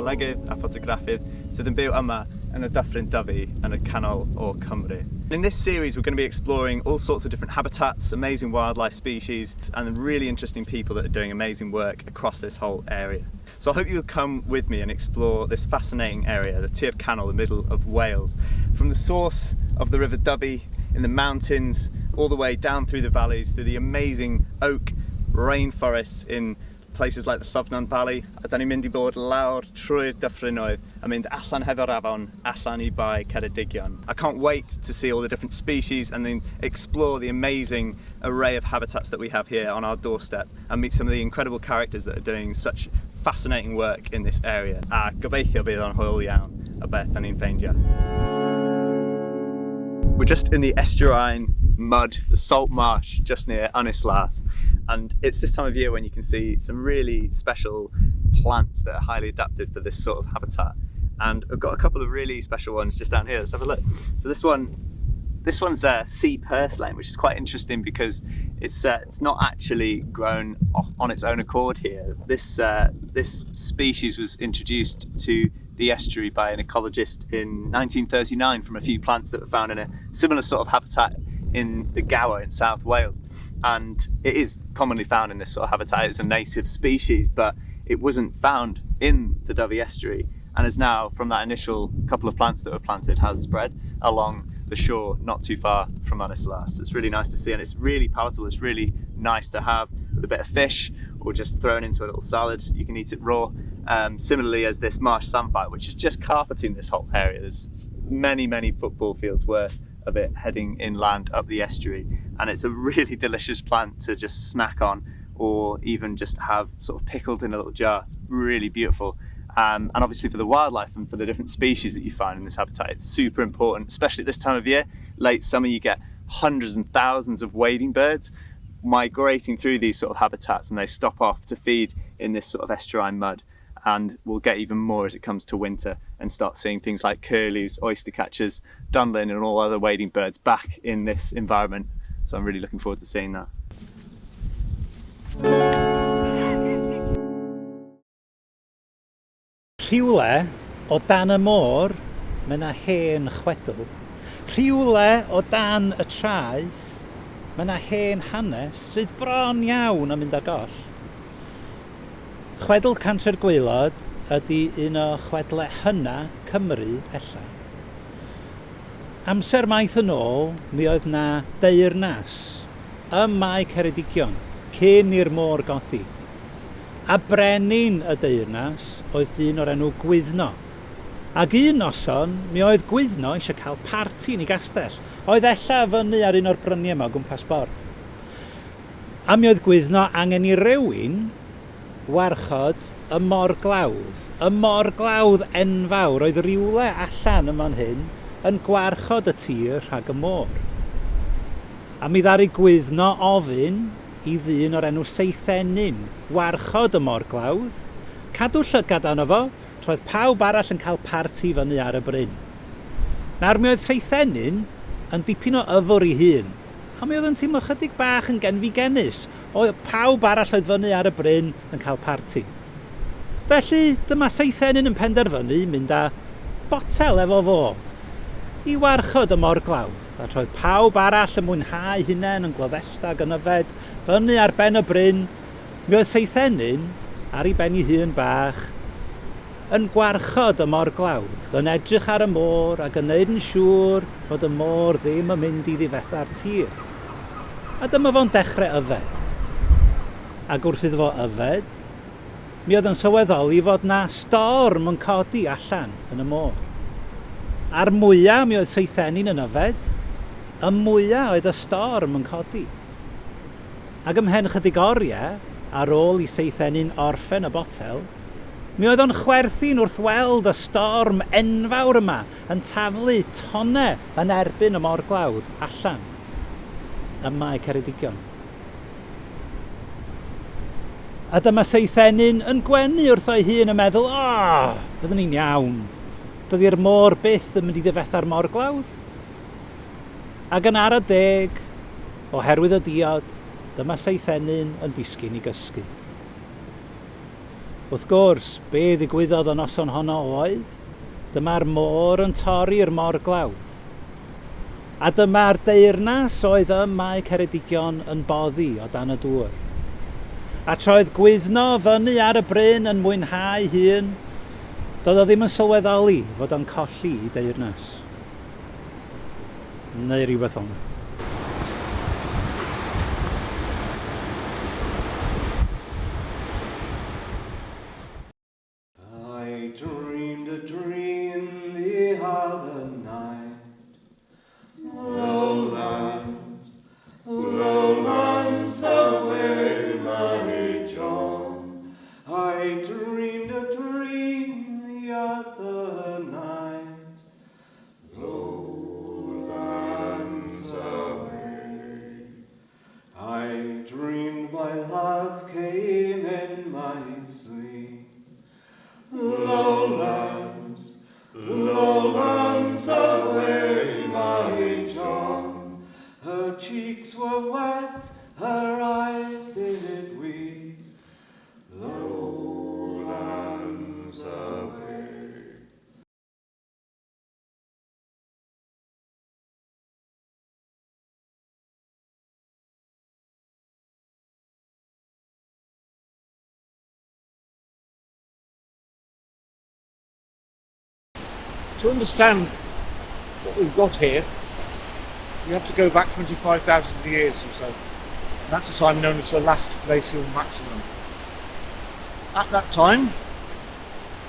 archeolegydd a ffotograffydd sydd yn byw yma yn y Dyffryn Dyfi yn y canol o Cymru. In this series we're going to be exploring all sorts of different habitats, amazing wildlife species and really interesting people that are doing amazing work across this whole area. So I hope you'll come with me and explore this fascinating area, the Tir Canol, the middle of Wales. From the source of the River Dyfi in the mountains all the way down through the valleys, through the amazing oak rainforests in places like the Llofnon Valley. A dan ni'n mynd I bod lawr trwy'r dyffrynnoedd a mynd allan hefo'r afon, allan I bai Ceredigion. I can't wait to see all the different species and then explore the amazing array of habitats that we have here on our doorstep and meet some of the incredible characters that are doing such fascinating work in this area. A gobeithio bydd o'n hwyl iawn o beth dan ni'n ffeindio. We're just in the estuarine mud, the salt marsh just near Ynys Las. And it's this time of year when you can see some really special plants that are highly adapted for this sort of habitat. And I've got a couple of really special ones just down here. Let's have a look. So this one's sea purslane, which is quite interesting because it's not actually grown on its own accord here. This species was introduced to the estuary by an ecologist in 1939 from a few plants that were found in a similar sort of habitat in the Gower in South Wales. And it is commonly found in this sort of habitat. It's a native species, but it wasn't found in the Dyfi estuary and is now, from that initial couple of plants that were planted, has spread along the shore not too far from Ynys Las. It's really nice to see and it's really palatable. It's really nice to have with a bit of fish or just thrown into a little salad. You can eat it raw. Similarly as this marsh samphire, which is just carpeting this whole area. There's many football fields worth of it heading inland up the estuary, and it's a really delicious plant to just snack on or even just have sort of pickled in a little jar. It's really beautiful, and obviously for the wildlife and for the different species that you find in this habitat, it's super important, especially at this time of year. Late summer you get hundreds and thousands of wading birds migrating through these sort of habitats, and they stop off to feed in this sort of estuarine mud. And we'll get even more as it comes to winter and start seeing things like curlews, oyster catchers, dunlin and all other wading birds back in this environment. So I'm really looking forward to seeing that. Rhywle o dan y môr, mae yna hen chwedl. Rhywle o dan y traeth, mae yna hen hanes sydd bron iawn yn mynd ar goll. Chwedl Cantre'r Gwaelod ydy un o chwedlau hynna Cymru ella. Amser maith yn ôl, mi oedd na deyrnas ym Mae Ceredigion, cyn i'r môr godi. A brenin y deyrnas oedd dyn o'r enw Gwyddno. Ac un noson, mi oedd Gwyddno eisiau cael parti yn ei gastell. Oedd ella fyny ar un o'r bryniau yma o gwmpas borth. A mi oedd Gwyddno angen I rywun warchod y mor glawdd. Y mor glawdd enfawr oedd rhywle allan yma hyn yn gwarchod y tir rhag y môr. A mi ddaru Gwyddno ofyn I ddyn o'r enw Cynefin warchod y mor glawdd, cadw llygad arno fo, troedd pawb arall yn cael parti fyny ar y bryn. Nawr mi oedd Cynefin yn dipyn o yfwr I hun, a mi oedd yn teimlo chydig bach yn genfigennus, oedd pawb arall oedd fyny ar y bryn yn cael parti. Felly dyma Cynefin yn penderfynu mynd â botel efo fo I warchod y mor glawdd, a troedd pawb arall yn mwynhau hunain yn gloddestag yn yfed fyny ar ben y bryn, mi oedd Cynefin ar ei ben ei hun bach yn gwarchod y mor glawdd, yn edrych ar y môr ac yn neud yn siŵr fod y môr ddim yn mynd I ddifetha'r tir. A dyma fo'n dechrau yfed. Ac wrth iddo fo yfed, mi oedd yn sylweddoli fod na storm yn codi allan yn y môr. A'r mwyaf mi oedd Cynefin yn yfed, y mwyaf oedd y storm yn codi. Ac ymhen chydig oriau, ar ôl I Cynefin orffen y botel, mi oedd o'n chwerthin wrth weld y storm enfawr yma yn taflu tonau yn erbyn y mor glawdd allan ym Mae Ceredigion. A dyma Cynefin yn gwenu wrth o'i hun yn meddwl, fyddwn ni'n iawn. Dydy'r môr byth yn mynd I ddifetha'r mor glawdd. Ac yn ara deg, oherwydd y diod, dyma Cynefin yn disgyn I gysgu. Wrth gwrs, be ddigwyddodd y noson honno oedd? Dyma'r môr yn torri'r môr glawdd. A dyma'r deyrnas oedd ym Mae Ceredigion yn boddi o dan y dŵr. A troedd gwyddno fyny ar y bryn yn mwynhau hun, doedd o ddim yn sylweddoli fod o'n colli I deyrnas. Neu rhywbeth o'n. I dreamed a dream the other night. Lowlands, lowlands away, Mary John. I dreamed a dream the other night. Lowlands away. I dreamed my love came in my sleep. Lowlands, lowlands away, Mary John. Her cheeks were wet, her eyes did weep. Lowlands away. To understand what we've got here, we have to go back 25,000 years or so. And that's the time known as the last glacial maximum. At that time,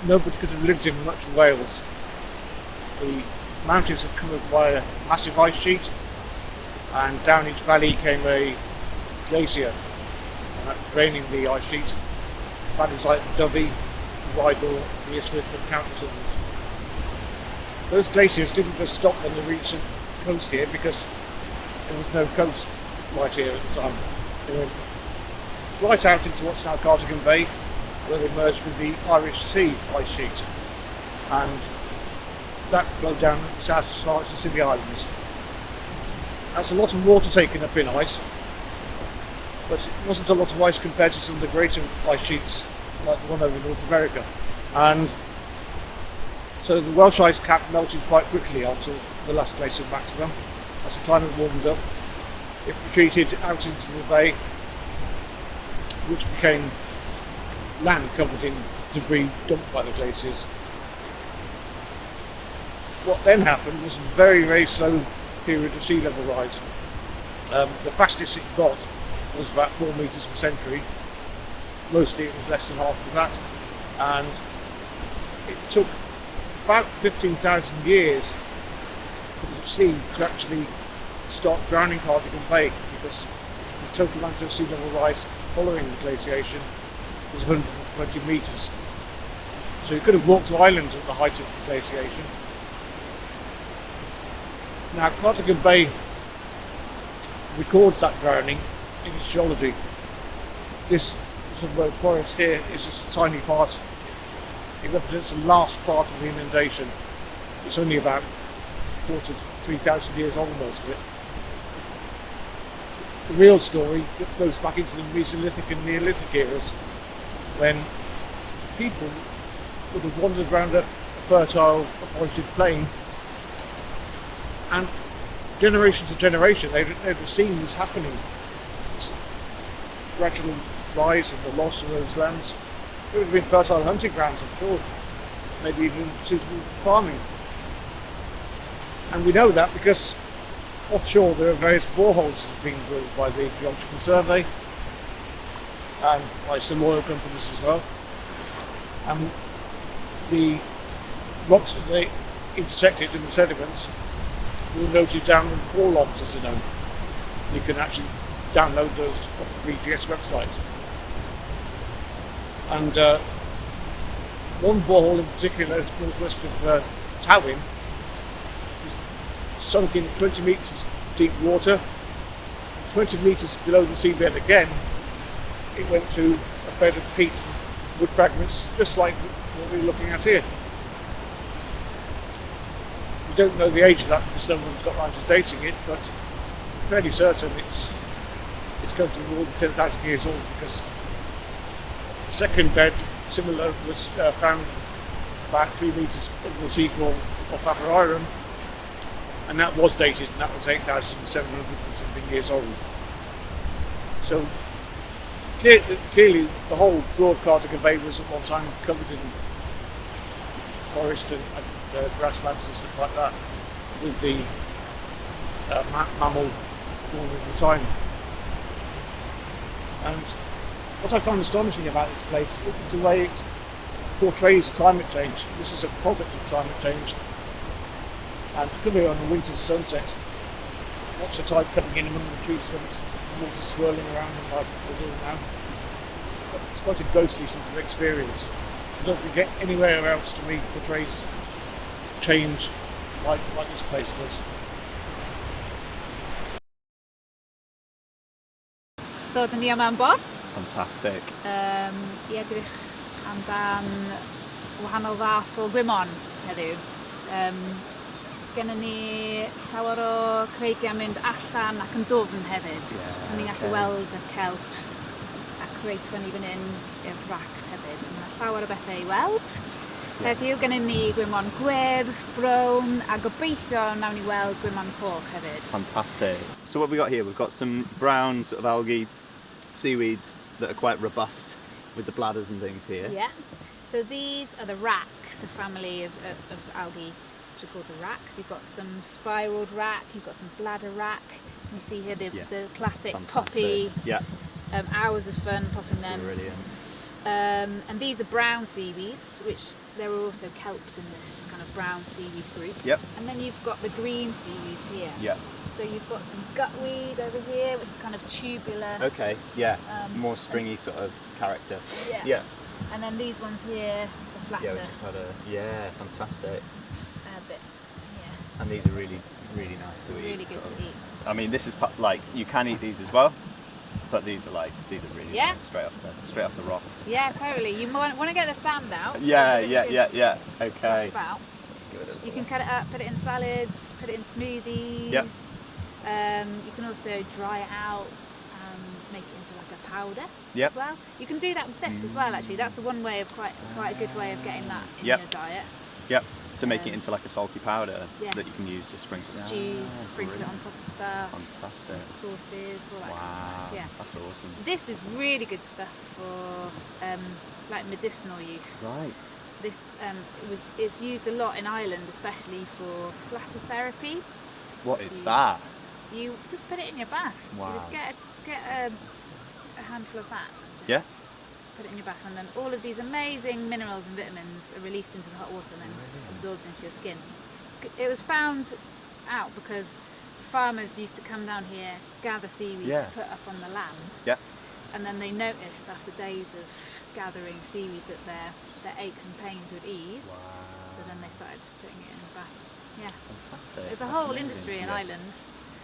nobody could have lived in much of Wales. The mountains had covered by a massive ice sheet, and down each valley came a glacier, and that was draining the ice sheet. Valleys like the Dovey, the Rydal, the Ystwyth, and countless others. Those glaciers didn't just stop when they reached the coast here, because there was no coast right here at the time. They went right out into what's now Cardigan Bay, where they merged with the Irish Sea ice sheet, and that flowed down south as far as the Scilly Islands. That's a lot of water taken up in ice, but it wasn't a lot of ice compared to some of the greater ice sheets like the one over North America. And so the Welsh ice cap melted quite quickly after the last glacial maximum. As the climate warmed up, it retreated out into the bay, which became land covered in debris dumped by the glaciers. What then happened was a very, very slow period of sea level rise. The fastest it got was about 4 metres per century. Mostly it was less than half of that, and it took about 15,000 years for the sea to actually start drowning Cardigan Bay, because the total amount of sea level rise following the glaciation was 120 metres. So you could have walked to Ireland at the height of the glaciation. Now Cardigan Bay records that drowning in its geology. This submerged forest here is just a tiny part. It represents the last part of the inundation. It's only about 3,000 years old, most of it. The real story goes back into the Mesolithic and Neolithic eras, when people would have wandered around a fertile, forested plain, and generation to generation they'd have seen this happening. This gradual rise and the loss of those lands. It would have been fertile hunting grounds, I'm sure, maybe even suitable for farming. And we know that because offshore there are various boreholes being drilled by the Geological Survey and by some oil companies as well. And the rocks that they intersected in the sediments were noted down in core logs, as you know. You can actually download those off the BGS website. And one borehole in particular, northwest of Tywin, is sunk in 20 metres deep water. 20 metres below the seabed again, it went through a bed of peat wood fragments, just like what we're looking at here. We don't know the age of that because no one's got around to dating it, but I'm fairly certain it's going to be more than 10,000 years old, because the second bed similar was found about 3 metres under the seafloor off Aberystwyth, and that was dated, and that was 8,700 and something years old. So clearly the whole floor of Cardigan Bay was at one time covered in forest and grasslands and stuff like that, with the mammal fauna of the time. And what I find astonishing about this place is the way it portrays climate change. This is a product of climate change. And particularly on a winter's sunset, watch the tide coming in among the trees and it's water swirling around them like we're doing now. It's quite a ghostly sort of experience. I don't think anywhere else to me portrays change like this place does. So, dyn ni yma yn bor, Fantastic. i edrych amdan wahanol fath o gwymon heddiw. Gennym ni llawer o creigiau mynd allan ac yn dwfn hefyd. Ni'n gallu weld y celps ac reithon ni fan hyn i'r racs hefyd. So, mae llawer o bethau i weld. Heddiw gennym ni gwymon gwyrdd, brown a gobeithio nawn ni weld gwymon coch hefyd. Fantastic. So what have we got here? We've got some brown sort of algae seaweeds that are quite robust with the bladders and things here. Yeah. So these are the racks, a family of algae which are called the racks. You've got some spiraled rack, you've got some bladder rack. You see here the classic poppy. Yeah. Hours of fun popping them. Brilliant. And these are brown seaweeds, which there are also kelps in this kind of brown seaweed group. Yep. And then you've got the green seaweeds here. Yeah. So you've got some gutweed over here, which is kind of tubular. Okay, yeah. More stringy sort of character. Yeah. Yeah. And then these ones here, the flatter Yeah, we just had fantastic. bits. Yeah. And these are really, really nice to eat. Really good sort of. to eat. I mean, this is like, you can eat these as well, but these are really Yeah. nice, straight off the rock. Yeah, totally. You want to get the sand out. Yeah, so yeah. Okay. About. Let's give it a You little- can cut it up, put it in salads, put it in smoothies. Yep. You can also dry it out, make it into like a powder Yep. as well. You can do that with this as well. Actually, that's one way of quite a good way of getting that in Yep. your diet. Yep. So make it into like a salty powder Yeah. that you can use to sprinkle. Stews, sprinkle it on top of stuff. Fantastic. Sauces, all that kind of Wow. stuff. Yeah. That's awesome. This is really good stuff for like medicinal use. Right. This it's used a lot in Ireland, especially for thalassotherapy. What is So that? You just put it in your bath. Wow. You just get a handful of that. Just Yeah. Put it in your bath, and then all of these amazing minerals and vitamins are released into the hot water and then absorbed into your skin. It was found out because farmers used to come down here, gather seaweeds, Yeah. put up on the land, Yeah. and then they noticed after days of gathering seaweed that their aches and pains would ease. So then they started putting it in the baths. Yeah. Fantastic. There's a That's whole amazing. industry in Yeah. Ireland.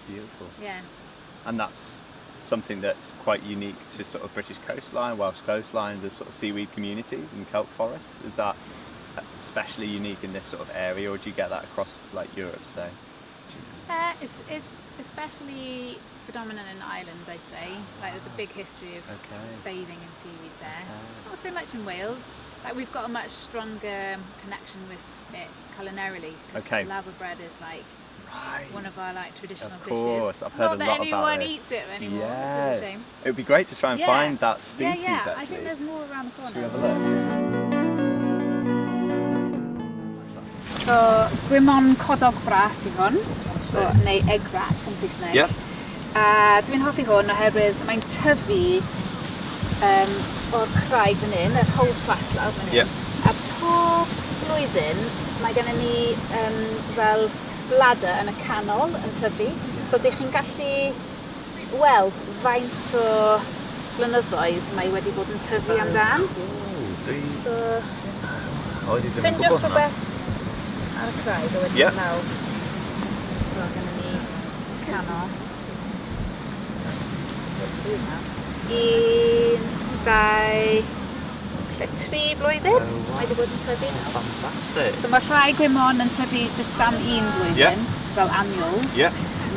Beautiful. Yeah. And that's something that's quite unique to sort of British coastline, Welsh coastline, the sort of seaweed communities and kelp forests. Is that especially unique in this sort of area, or do you get that across like Europe, say? It's especially predominant in Ireland, I'd say. Like there's a big history of bathing in seaweed there. Not so much in Wales. Like we've got a much stronger connection with it culinarily. Because lava bread is like one of our like traditional Of course, dishes. I've heard Not a that lot about anyone this. eats it anymore, Yeah. which is a shame. It would be great to try and Yeah. find that species Yeah, actually. I think there's more around the corner. Should we have a look? So, gwymon codog bras di hwn, neu egg rat yn Saesneg. Yep. A dwi'n hoffi hwn oherwydd mae'n tyfu o'r craig fan hyn, yr holdfast lawr fan hyn. Yep. A pob blwyddyn mae gennym ni fel bladder yn y canol yn tyfu. So, dych chi'n gallu weld faint o blynyddoedd mae wedi bod yn tyfu amdan. So, ffeindiwch rhywbeth ar y craig a wedyn lawr. So, gennym ni canol. 1, 2, 3 blwyddyn mae wedi bod yn tyfu. Fantastic. So mae rhai gwymon yn tyfu jyst am 1 blwyddyn, fel annuals.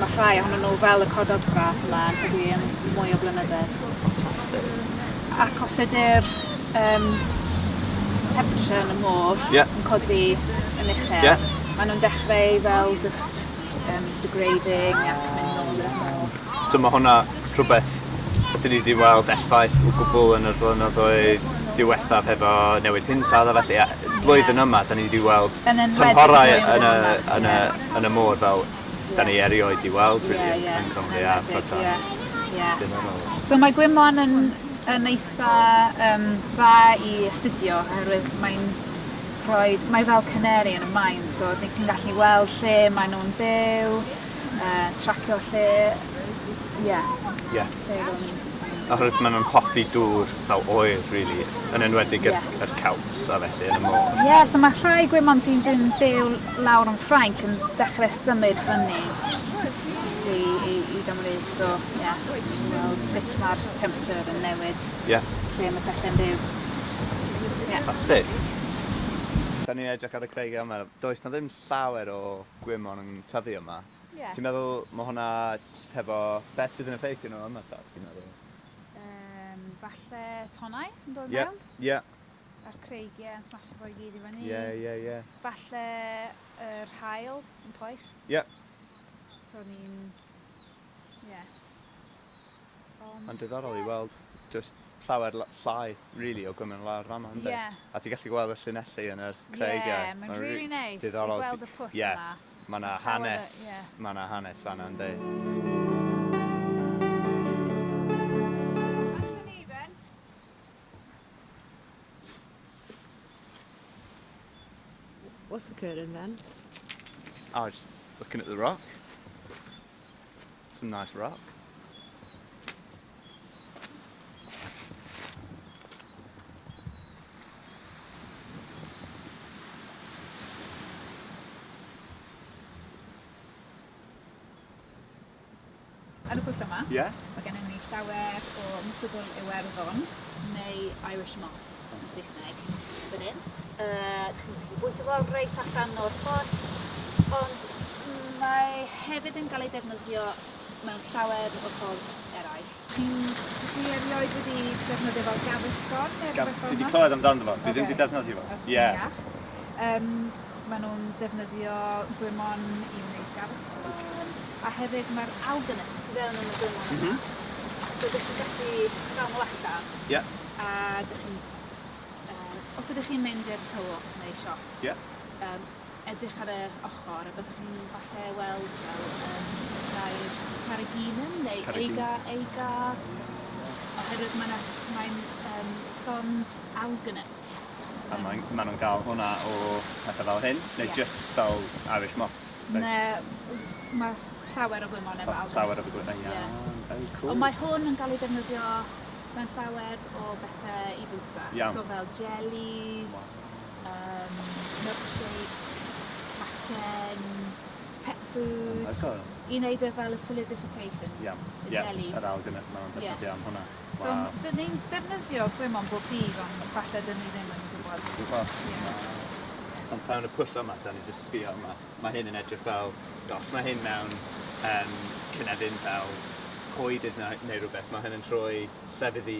Mae rhai ohonyn nhw fel y codog bras yma yn tyfu yn mwy o blynyddoedd. Fantastic. Ac os ydy'r temperature yn y môr Ie. yn codi yn uchel, Ie. maen nhw'n dechrau fel just degrading ac yn mynd nôl i'r môr. So mae hwnna rhywbeth ydyn ni wedi weld effaith o gwbl yn y blynyddoedd diwethaf efo newid hinsawdd a felly. Blwyddyn yma, da ni wedi weld Yn enwedig tymhorau blwyddyn yma, yn y môr fel da ni erioed wedi weld really, Ie, yn Cymru a enwedig, Prydain. ie, ie. Diddorol. So mae gwymon yn eitha dda i astudio oherwydd mae fel caneri yn y maen, so ni chi'n gallu weld lle maen nhw'n byw, tracio lle, Ie. lle nhw'n... Oherwydd maen nhw'n hoffi dŵr fel oer, really, yn enwedig yr celps a felly yn y môr. Ie, so mae rhai gwymon sy'n byw lawr yn Ffrainc yn dechrau symud fyny i Gymru, so ie, weld sut mae'r temperature yn newid, Ie. lle mae pethau'n byw. Ie. Fantastic. Da ni'n edrych ar y creigiau yma. Does na ddim llawer o gwymon yn tyfu yma. Ie. Ti'n meddwl mae hwnna just hefo beth sydd yn effeithio nhw yma ta, ti'n meddwl? Falle tonnau yn dod Ie, mewn, ie, a'r creigiau yn smasho fo i gyd i fyny. ie. Falle yr haul yn poeth. Ie. So ni'n... Ie. Mae'n diddorol i weld just llawer llai, really, o gwymon lawr fama, ynddi? Ie. A ti'n gallu gweld y llinellu yn yr creigiau. Ie, mae'n really neis i diddorol. gweld y pwll Ie. yma. Mae yna Llawer o- hanes, ie. mae yna hanes fan'na, ynddi? What's occurring then? Oh, just looking at the rock. Some nice rock. Ar y pwll yma, Ie? mae gennym ni llawer o Mwswgl Iwerddon, neu Irish Moss yn Saesneg, fan hyn. Chi'n gallu bwyta fo reit allan o'r pwll, ond mae hefyd yn cael ei defnyddio mewn llawer o ffordd eraill. Chi erioed wedi defnyddio fel gafisgon neu rhywbeth fel Dwi wedi yna? clywed amdano fo, dwi ddim Ocê. wedi defnyddio fo. Ocê, Ie. iach. Maen nhw'n defnyddio gwymon i wneud gafisgon, a hefyd mae'r alginate tu fewn yn y gwymon yma. So ydych chi'n gallu cael nhw allan, Ie. a ydych chi'n... os ydych chi'n mynd i'r co-op neu siop, Ie. edrych ar y ochr, a byddwch chi'n falle weld fel carrageenan neu Carrageen. eiga, oherwydd mae'n llond alginate. A maen nhw'n cael hwnna o pethau fel hyn, neu Ie. just fel Irish Moss? Mae llawer o gwymon efo alginate. Llawer o gwybod. Ie. Very cool. Ond mae hwn yn cael ei defnyddio mewn llawer o bethau i bwyta. Iawn. So fel jellies, milkshakes, cacen, pet food, Excellent. i wneud e fel y solidification, Iawn. y Ie, jelly. yr alginate maen nhw'n defnyddio am hwnna. So dyn ni'n defnyddio gwymon bob dydd, ond falle dyn ni ddim yn gwybod. Gwybod. Ie. Ond fewn y pwll yma, da ni jyst sbio yma. Mae hyn yn edrych fel, os mae hyn mewn cynefin fel coedydd neu rhywbeth, mae hyn yn troi llefydd i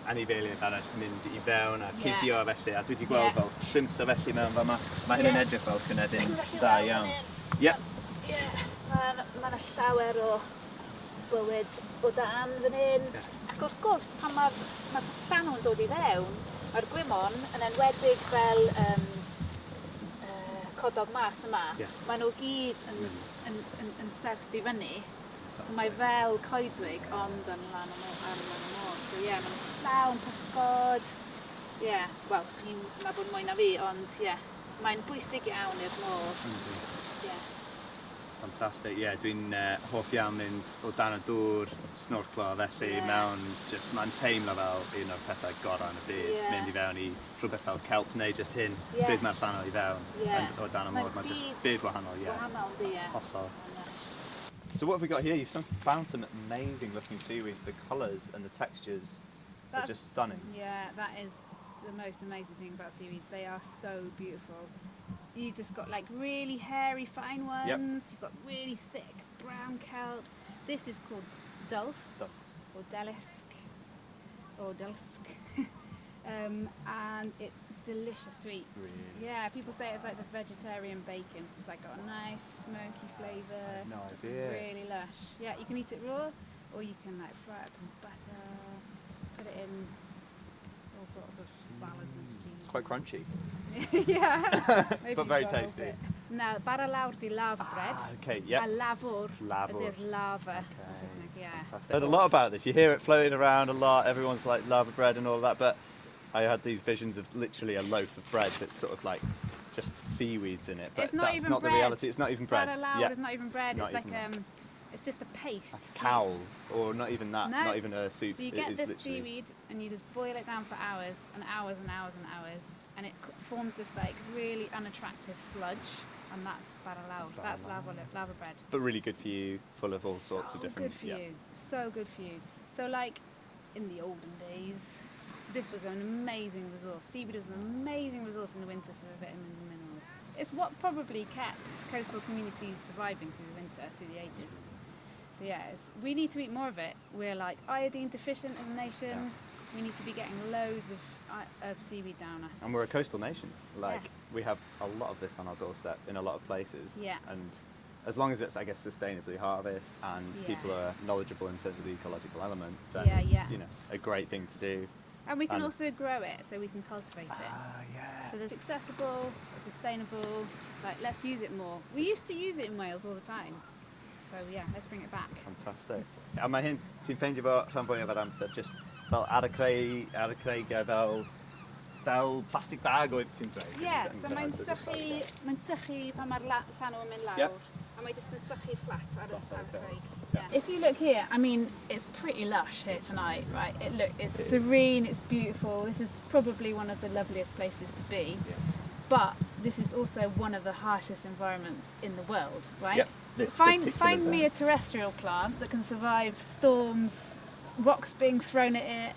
anifeiliaid arall mynd i fewn a Ie. cuddio a felly, a dwi wedi gweld Ie. fel shrimps a felly mewn fel mae hyn yn Ie. edrych fel cynefin Chi'n gallu da weld iawn. fan Ie. Ie, mae yna llawer o bywyd o dan fan hyn. Ie. Ac wrth gwrs, pan mae'r llanw yn dod i fewn, mae'r gwymon yn enwedig fel codog mas yma. Ie. Maen nhw gyd yn serth i fyny. So mae fel coedwig, ond yn lan y môr. So ie, mae'n llawn pysgod. Ie, wel, chi'n nabod mwy na fi, ond ie, mae'n bwysig iawn i'r môr. Ie. Fantastic, ie, dwi'n hoff iawn mynd o dan y dŵr, snorclo, felly Ie. mewn, just mae'n teimlo fel un o'r pethau gorau yn y byd, Ie. mynd i fewn i rhywbeth fel kelp neu just hyn, Ie. pryd mae'r llanw i fewn, Ie. o dan y môr, mae'n just byd wahanol, ie. Wahanol, di, ie. Hollol. So what have we got here? You've found some amazing looking seaweeds. The colours and the textures are That's- just stunning. Yeah, that is the most amazing thing about seaweeds. They are so beautiful. You've just got like really hairy fine ones. Yep. You've got really thick brown kelps. This is called dulse Dulse. or delisk or dulsk. And it's delicious to eat. Really? Yeah, people say it's like the vegetarian bacon. It's like got a nice smoky flavour. No It's idea. really lush. Yeah, you can eat it raw, or you can like fry it up in butter, put it in all sorts of salads and stews. Quite crunchy. Yeah, maybe But very you boiled tasty. it. Now, bara lawr di lava bread. Okay, yep. A lafwr Lafwr. ydy'r lava. Okay. Yn Saesneg, yeah. Fantastic. Heard a lot about this. You hear it floating around a lot. Everyone's like lava bread and all of that, but I had these visions of literally a loaf of bread that's sort of like just seaweeds in it. But It's not that's even not bread. the reality. It's not even bread. Bara lawr Yeah. is not even bread. Not It's like even it's just a paste. a cowl, or not even that. No. Not even a soup. So you It get is this literally- seaweed and you just boil it down for hours and hours and hours and hours, and it forms this like really unattractive sludge, and that's bara lawr. That's lava bread. But really good for you, full of all sorts of So different. good for you. So good for you. So like in the olden days, this was an amazing resource. Seaweed was an amazing resource in the winter for vitamins and minerals. It's what probably kept coastal communities surviving through the winter, through the ages. So yeah, we need to eat more of it. We're like iodine deficient as a nation. We need to be getting loads of seaweed down us. And we're a coastal nation. Like Yeah. we have a lot of this on our doorstep in a lot of places. Yeah. And as long as it's, I guess, sustainably harvested and Yeah. people are knowledgeable in terms of the ecological elements, then Yeah, it's yeah. a great thing to do. And we can And- also grow it, so we can cultivate it. Yeah. So there's accessible, it's sustainable, like let's use it more. We used to use it in Wales all the time. So yeah, let's bring it back. Fantastic. A mae hyn, ti'n ffeindio fo rhan fwyaf o'r amser, just fel ar y creu fel plastic bag oedd ti'n dweud? Yeah, so mae'n sychu pan mae'r llanw yn mynd lawr. Yep. And mae just yn sychu flat ar y Flat, okay. craig. Yeah. If you look here, I mean, it's pretty lush here tonight, right? It's It is. serene, it's beautiful. This is probably one of the loveliest places to be. Yeah. But this is also one of the harshest environments in the world, right? Yep, this Find particular me zone. a terrestrial plant that can survive storms, rocks being thrown at it,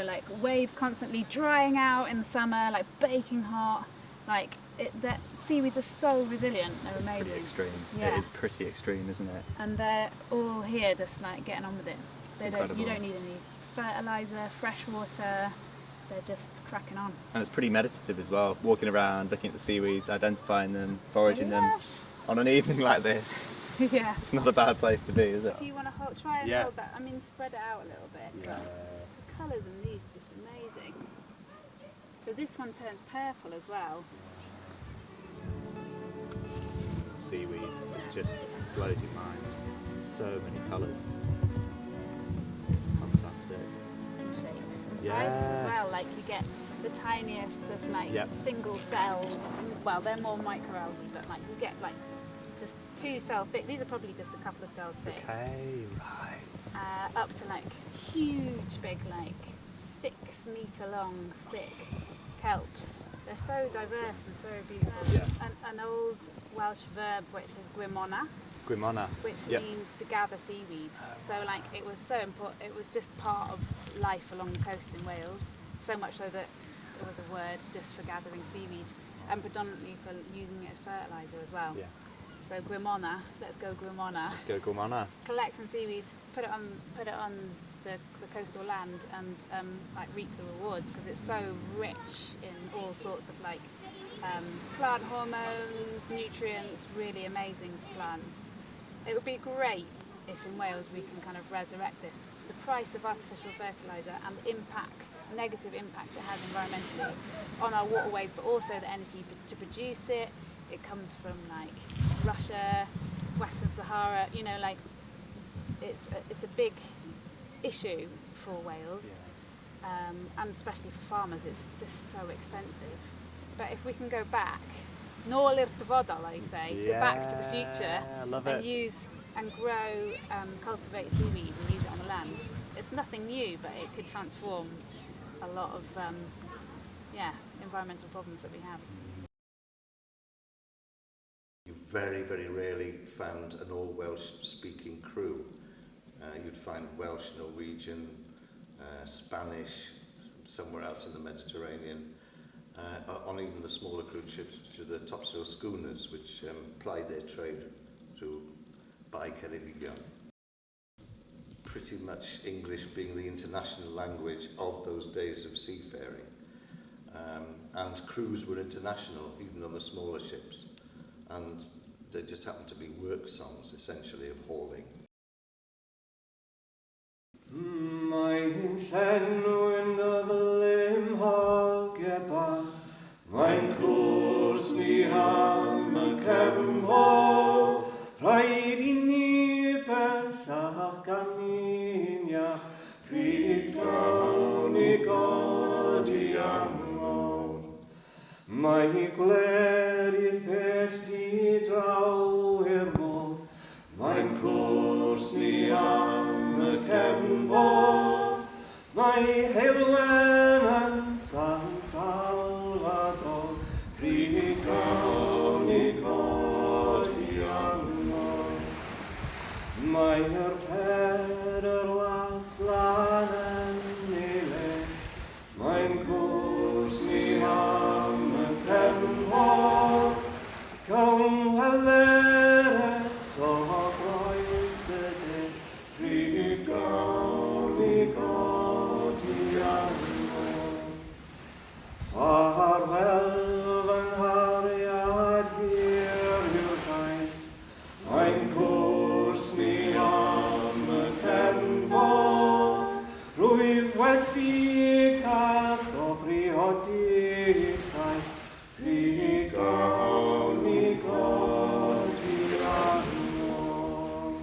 like waves constantly drying out in the summer, like baking hot. Like the seaweeds are so resilient, they're It's amazing. pretty extreme. Yeah. It is pretty extreme, isn't it? And they're all here just like getting on with it. It's You incredible. don't need any fertilizer, fresh water, they're just cracking on. And it's pretty meditative as well, walking around, looking at the seaweeds, identifying them, foraging them Lush. on an evening like this. Yeah. It's not a bad place to be, is it? If you want to try and Yeah. hold that, spread it out a little bit. But the colours in these are just amazing. So this one turns purple as well. Seaweeds, it just blows your mind. So many colours. Fantastic. And shapes and sizes Yeah. as well. Like you get the tiniest of like Yep. single cell. Well, they're more microalgae, but like you get like just 2 cell thick. These are probably just a couple of cells thick. Okay, right. Up to like huge, big, like 6 metre long, thick kelps. They're so diverse and so beautiful. Yeah. An old Welsh verb which is gwimona, Gwimona. which Yep. means to gather seaweed. So like it was so important. It was just part of life along the coast in Wales. So much so that there was a word just for gathering seaweed, and predominantly for using it as fertiliser as well. Yeah. So gwimona, let's go gwimona. Let's go Gwimona. Collect some seaweed, put it on the coastal land, and like reap the rewards because it's so rich in all sorts of like plant hormones, nutrients, really amazing plants. It would be great if in Wales we can kind of resurrect this. The price of artificial fertiliser and the negative impact it has environmentally on our waterways, but also the energy to produce it. It comes from like Russia, Western Sahara, like it's a big issue for Wales, and especially for farmers. It's just so expensive. But if we can go back, nôl i'r dyfodol, I say, go back to the future I love and it. use and grow, cultivate seaweed and use it on the land. It's nothing new, but it could transform a lot of environmental problems that we have. You very, very rarely found an all Welsh speaking crew. You'd find Welsh, Norwegian, Spanish, somewhere else in the Mediterranean, on even the smaller cruise ships, which are the topsail schooners, which ply their trade through by Ceredigion. Pretty much English being the international language of those days of seafaring. and crews were international, even on the smaller ships, and they just happened to be work songs, essentially, of hauling. Mae'n llenw yn y limhogeba, mae'n cwrs ni am y cefnfor, rhaid I ni bellach ganiniach, pryd gawn I godi angor. Mae glerydd pellti draw i'r môr, mae'n cwrs ni am y cefnfor, mae heilwen yn San Salvador, pryd gawn I godi angor. Mae'r per yr las lan yn ei le, mae'n cwrs ni am y cefnfor, gawn weler eto groes y de, pryd gawn I godi angor. Farwel fy nghariad hir yw'r rhaid, mae'n cwrs ni am y cefnfor, rwyf wedi cadw priodi saith, pryd gawn I godi angor.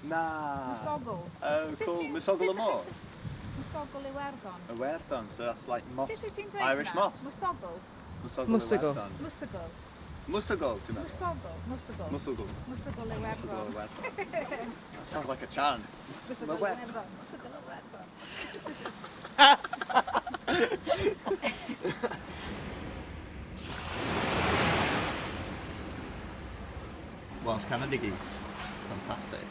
Na. Mwsogl. Oh, Sut cool. ti'n- Mwsogl y sut môr? Mwsogl Iwerddon. Iwerddon, so that's like moss. Sut wyt ti'n dweud Irish hwnna? moss. Mwsogl. Mwsogl Mwsogl. Iwerddon. Mwsogl. Mwsogl, ti'n meddwl? Mwsogl. Mwsogl. Mwsogl. Mwsogl Mwsogl Iwerddon. Iwerddon. That sounds like a chant. Mwsogl Iwerddon. Iwerddon. Mwsogl Iwerddon. Welsh Canada geese. Fantastic.